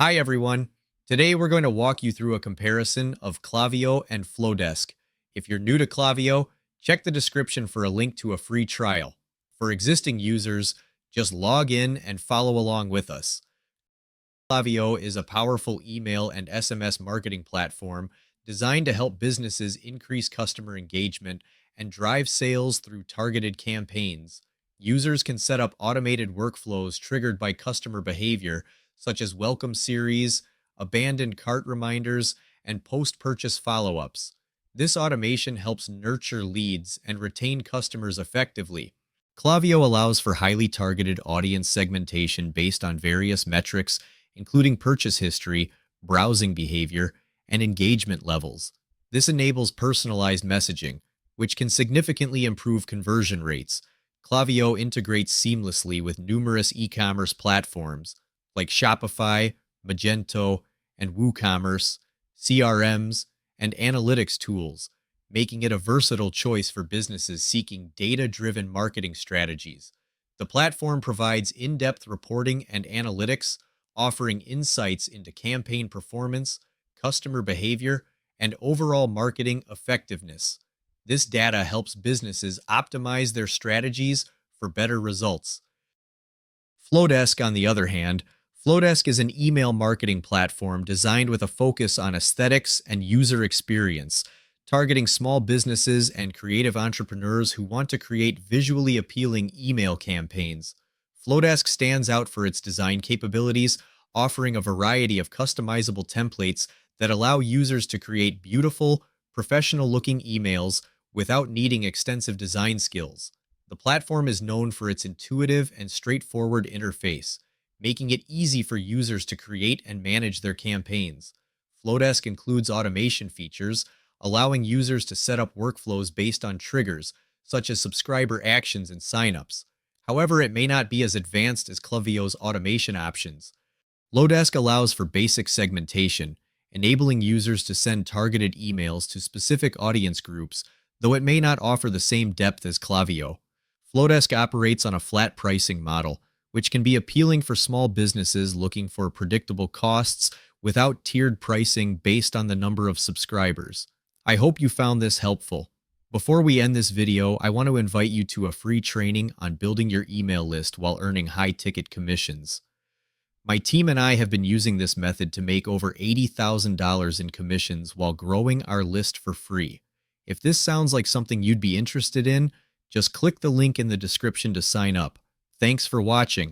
Hi everyone. Today we're going to walk you through a comparison of Klaviyo and Flodesk. If you're new to Klaviyo, check the description for a link to a free trial. For existing users, just log in and follow along with us. Klaviyo is a powerful email and SMS marketing platform designed to help businesses increase customer engagement and drive sales through targeted campaigns. Users can set up automated workflows triggered by customer behavior, such as welcome series, abandoned cart reminders, and post purchase follow ups. This automation helps nurture leads and retain customers effectively. Klaviyo allows for highly targeted audience segmentation based on various metrics, including purchase history, browsing behavior, and engagement levels. This enables personalized messaging, which can significantly improve conversion rates. Klaviyo integrates seamlessly with numerous e-commerce platforms like Shopify, Magento, and WooCommerce, CRMs, and analytics tools, making it a versatile choice for businesses seeking data-driven marketing strategies. The platform provides in-depth reporting and analytics, offering insights into campaign performance, customer behavior, and overall marketing effectiveness. This data helps businesses optimize their strategies for better results. Flodesk, on the other hand, Flodesk is an email marketing platform designed with a focus on aesthetics and user experience, targeting small businesses and creative entrepreneurs who want to create visually appealing email campaigns. Flodesk stands out for its design capabilities, offering a variety of customizable templates that allow users to create beautiful, professional-looking emails without needing extensive design skills. The platform is known for its intuitive and straightforward interface, making it easy for users to create and manage their campaigns. Flodesk includes automation features, allowing users to set up workflows based on triggers, such as subscriber actions and signups. However, it may not be as advanced as Klaviyo's automation options. Flodesk allows for basic segmentation, enabling users to send targeted emails to specific audience groups, though it may not offer the same depth as Klaviyo. Flodesk operates on a flat pricing model, which can be appealing for small businesses looking for predictable costs without tiered pricing based on the number of subscribers. I hope you found this helpful. Before we end this video, I want to invite you to a free training on building your email list while earning high-ticket commissions. My team and I have been using this method to make over $80,000 in commissions while growing our list for free. If this sounds like something you'd be interested in, just click the link in the description to sign up. Thanks for watching.